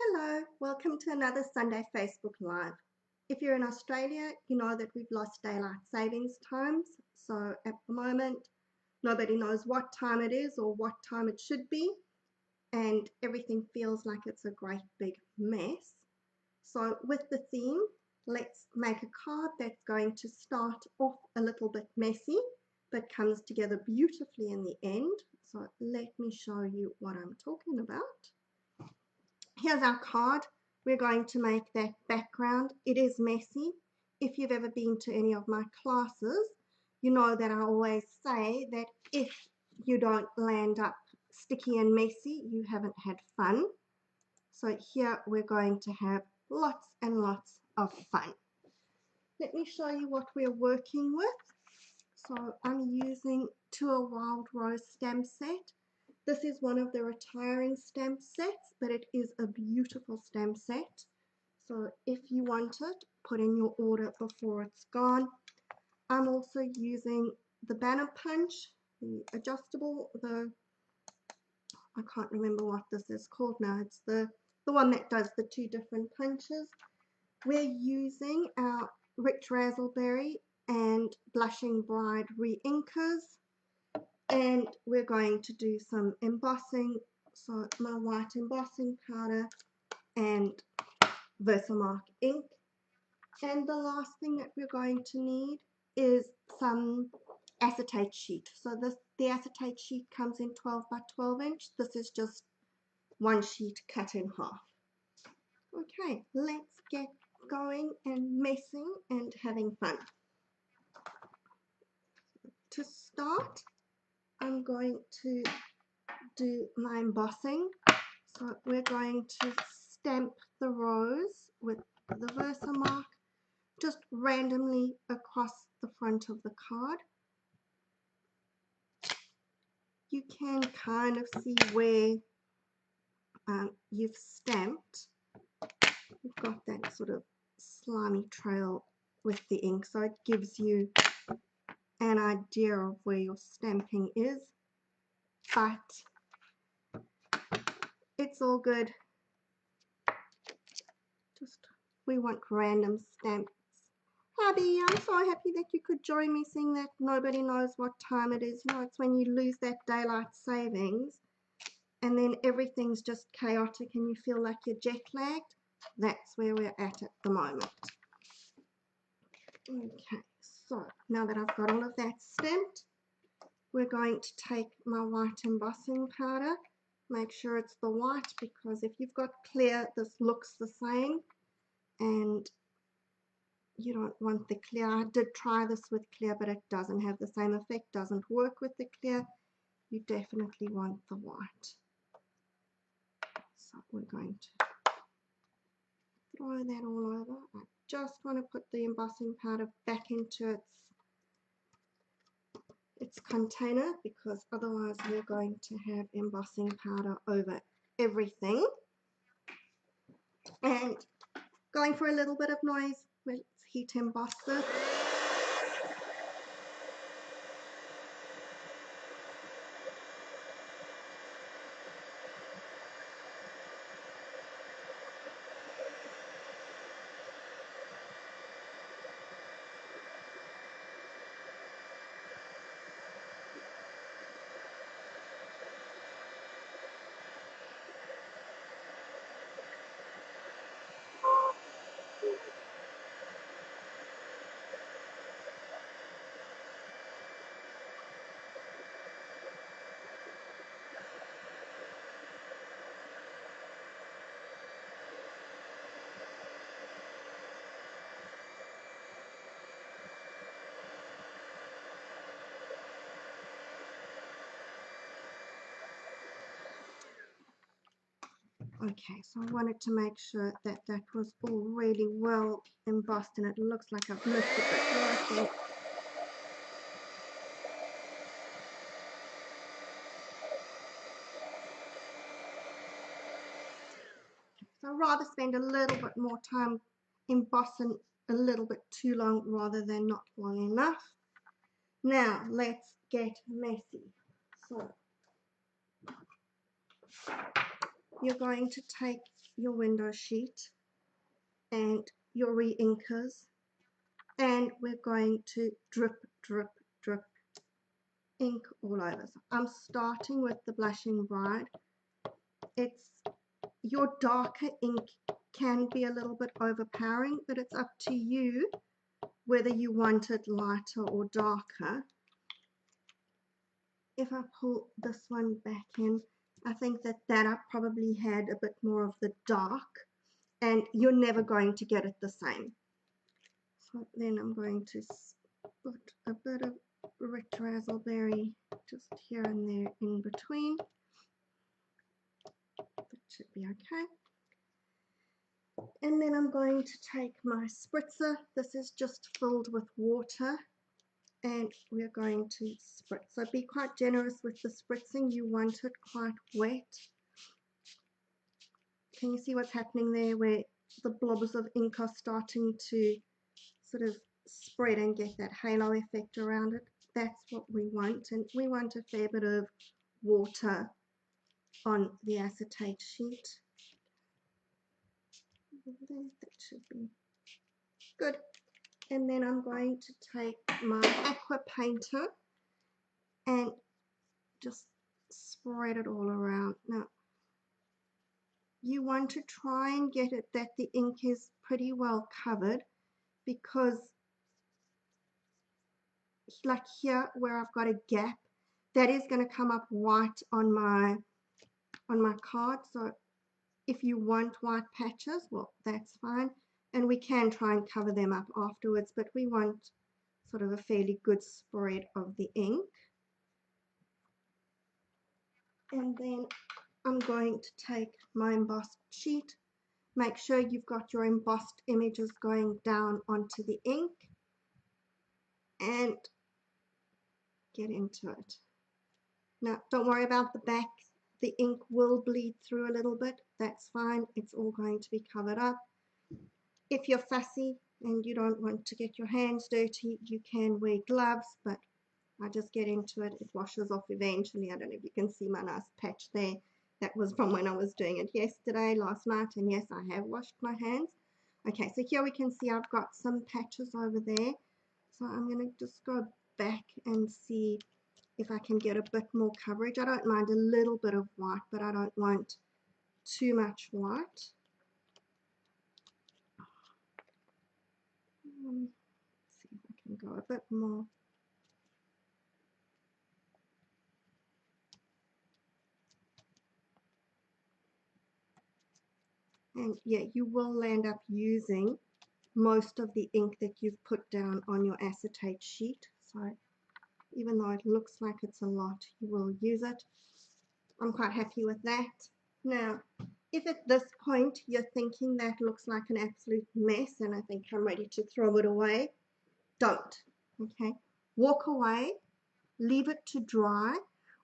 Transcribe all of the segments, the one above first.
Hello, welcome to another Sunday Facebook Live. If you're in Australia, you know that we've lost daylight savings times. So at the moment, nobody knows what time it is or what time it should be, and everything feels like it's a great big mess. So with the theme, let's make a card that's going to start off a little bit messy, but comes together beautifully in the end. So let me show you what I'm talking about. Here's our card. We're going to make that background. It is messy. If you've ever been to any of my classes, you know that I always say that if you don't land up sticky and messy, you haven't had fun. So here we're going to have lots and lots of fun. Let me show you what we're working with. So I'm using Tour Wild Rose stamp set. This is one of the retiring stamp sets, but it is a beautiful stamp set. So if you want it, put in your order before it's gone. I'm also using the banner punch, the adjustable, I can't remember what this is called now. It's the one that does the two different punches. We're using our Rich Razzleberry and Blushing Bride re-inkers. And we're going to do some embossing, so my white embossing powder and Versamark ink. And the last thing that we're going to need is some acetate sheet. So the acetate sheet comes in 12 by 12 inch. This is just one sheet cut in half. Okay, let's get going and messing and having fun. To start, I'm going to do my embossing. So we're going to stamp the rose with the Versamark just randomly across the front of the card. You can kind of see where you've stamped. You've got that sort of slimy trail with the ink, so it gives you an idea of where your stamping is, but it's all good. Just we want random stamps. Hubby, I'm so happy that you could join me seeing that nobody knows what time it is. You know, it's when you lose that daylight savings and then everything's just chaotic and you feel like you're jet lagged. That's where we're at the moment. Okay, so now that I've got all of that stamped, we're going to take my white embossing powder. Make sure it's the white, because if you've got clear, this looks the same and you don't want the clear. I did try this with clear, but it doesn't have the same effect, doesn't work with the clear. You definitely want the white. So we're going to throw that all over. I just want to put the embossing powder back into its container, because otherwise we're going to have embossing powder over everything. And going for a little bit of noise, let's heat emboss this. Okay, so I wanted to make sure that that was all really well embossed, and it looks like I've missed it, but I think so. I'd rather spend a little bit more time embossing a little bit too long rather than not long enough. Now let's get messy. So you're going to take your window sheet and your re-inkers, and we're going to drip, drip, drip ink all over. So I'm starting with the Blushing Bride. It's your darker ink can be a little bit overpowering, but it's up to you whether you want it lighter or darker. If I pull this one back in, I think that I probably had a bit more of the dark, and you're never going to get it the same. So then I'm going to put a bit of Rich Razzleberry just here and there in between. That should be okay. And then I'm going to take my spritzer. This is just filled with water, and we're going to spritz. So be quite generous with the spritzing. You want it quite wet. Can you see what's happening there, where the blobs of ink are starting to sort of spread and get that halo effect around it? That's what we want, and we want a fair bit of water on the acetate sheet. That should be good. And then I'm going to take my aqua painter and just spread it all around. Now, you want to try and get it that the ink is pretty well covered, because like here where I've got a gap, that is going to come up white on my card. So if you want white patches, well, that's fine, and we can try and cover them up afterwards, but we want sort of a fairly good spread of the ink. And then I'm going to take my embossed sheet. Make sure you've got your embossed images going down onto the ink, and get into it. Now, don't worry about the back. The ink will bleed through a little bit. That's fine. It's all going to be covered up. If you're fussy and you don't want to get your hands dirty, you can wear gloves, but I just get into it. It washes off eventually. I don't know if you can see my nice patch there. That was from when I was doing it yesterday, last night, and yes, I have washed my hands. Okay, so here we can see I've got some patches over there. So I'm going to just go back and see if I can get a bit more coverage. I don't mind a little bit of white, but I don't want too much white. Let's see if I can go a bit more. And yeah, you will end up using most of the ink that you've put down on your acetate sheet. So even though it looks like it's a lot, you will use it. I'm quite happy with that. Now, if at this point you're thinking that looks like an absolute mess and I think I'm ready to throw it away, don't. Okay, walk away, leave it to dry.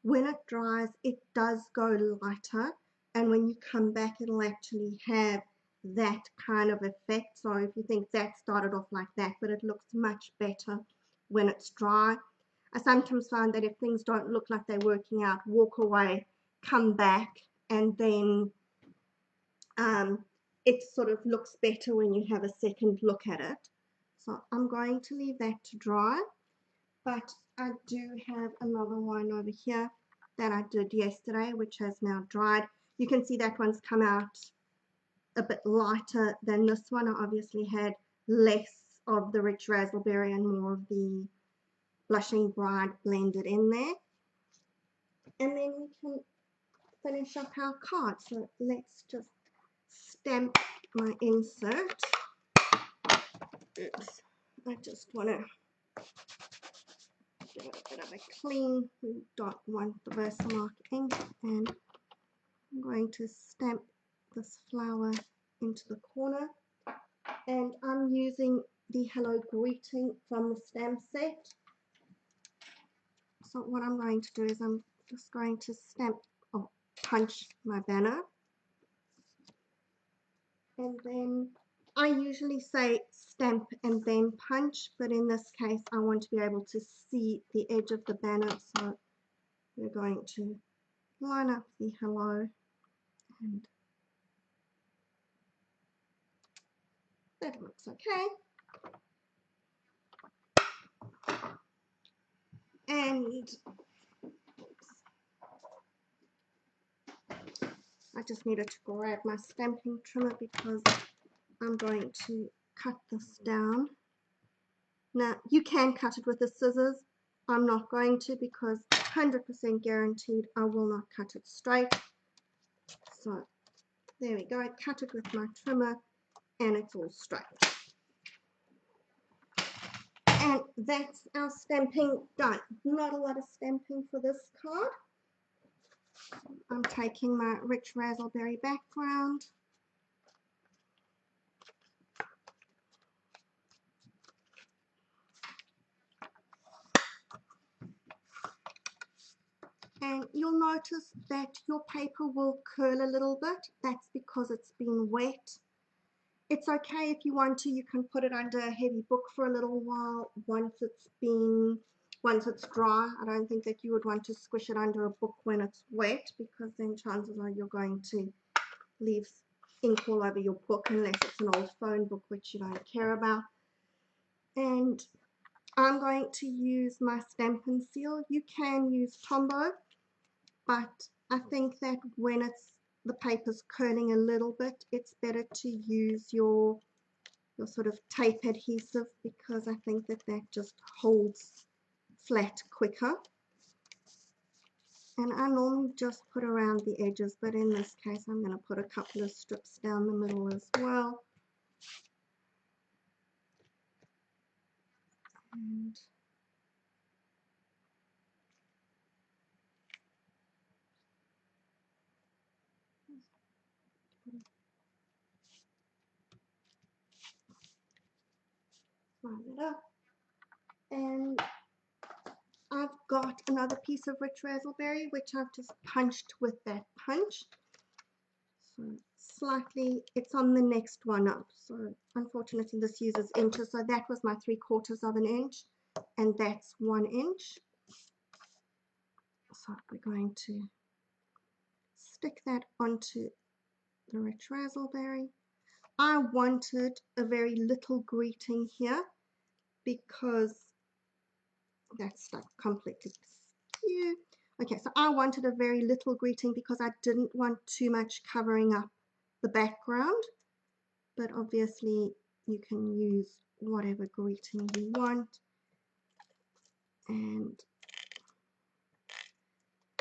When it dries, it does go lighter, and when you come back, it'll actually have that kind of effect. So if you think that started off like that, but it looks much better when it's dry. I sometimes find that if things don't look like they're working out, walk away, come back, and then it sort of looks better when you have a second look at it. So I'm going to leave that to dry, but I do have another one over here that I did yesterday, which has now dried. You can see that one's come out a bit lighter than this one. I obviously had less of the Rich Razzleberry and more of the Blushing Bride blended in there. And then we can finish up our card. So let's just stamp my insert. Oops, I just want to give it a bit of a clean. We don't want the Versamark ink, and I'm going to stamp this flower into the corner, and I'm using the Hello Greeting from the stamp set. So what I'm going to do is I'm just going to stamp or punch my banner, and then I usually say stamp and then punch, but in this case I want to be able to see the edge of the banner, so we're going to line up the hello and That looks okay. And I just needed to grab my stamping trimmer because I'm going to cut this down. Now, you can cut it with the scissors. I'm not going to because 100% guaranteed I will not cut it straight. So there we go. I cut it with my trimmer and it's all straight. And that's our stamping done. Not a lot of stamping for this card. I'm taking my rich raspberry background. And you'll notice that your paper will curl a little bit. That's because it's been wet. It's okay if you want to, you can put it under a heavy book for a little while once it's dry. I don't think that you would want to squish it under a book when it's wet because then chances are you're going to leave ink all over your book unless it's an old phone book which you don't care about. And I'm going to use my Stampin' Seal. You can use Tombow, but I think that when the paper's curling a little bit, it's better to use your sort of tape adhesive because I think that just holds flat quicker. And I normally just put around the edges, but in this case I'm going to put a couple of strips down the middle as well. And line it up. And I've got another piece of rich raspberry which I've just punched with that punch. So slightly, it's on the next one up. So unfortunately this uses inches. So that was my 3/4 of an inch and that's 1 inch. So we're going to stick that onto the rich raspberry. I wanted a very little greeting here because that's stuck completely askew. Okay, so I wanted a very little greeting because I didn't want too much covering up the background, but obviously you can use whatever greeting you want. And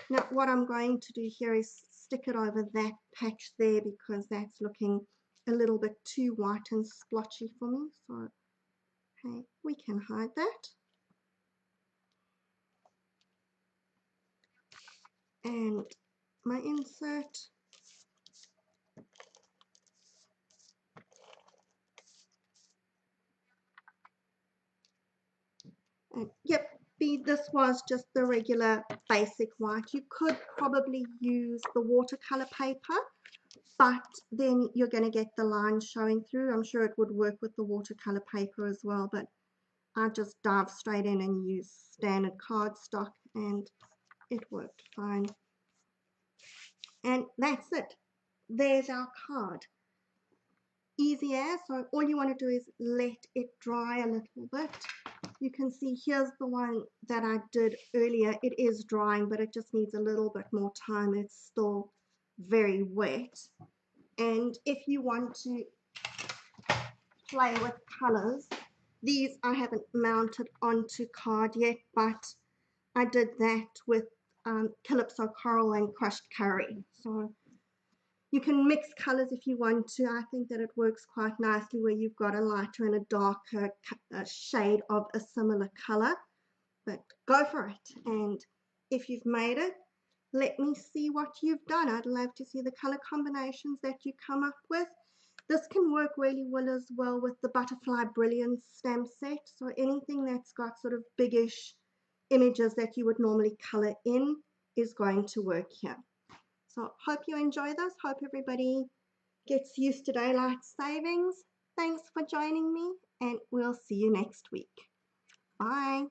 now what I'm going to do here is stick it over that patch there because that's looking a little bit too white and splotchy for me. So, hey, we can hide that. And my insert. And yep, this was just the regular basic white. You could probably use the watercolor paper, but then you're going to get the lines showing through. I'm sure it would work with the watercolor paper as well, but I just dived straight in and used standard cardstock and it worked fine. And that's it. There's our card. Easy as, so all you want to do is let it dry a little bit. You can see here's the one that I did earlier. It is drying, but it just needs a little bit more time. It's still very wet. And if you want to play with colors, these I haven't mounted onto card yet, but I did that with Calypso Coral and Crushed Curry. So you can mix colors if you want to. I think that it works quite nicely where you've got a lighter and a darker shade of a similar color. But go for it. And if you've made it, let me see what you've done. I'd love to see the color combinations that you come up with. This can work really well as well with the Butterfly Brilliance stamp set. So anything that's got sort of biggish images that you would normally color in is going to work here. So hope you enjoy this. Hope everybody gets used to daylight savings. Thanks for joining me and we'll see you next week. Bye.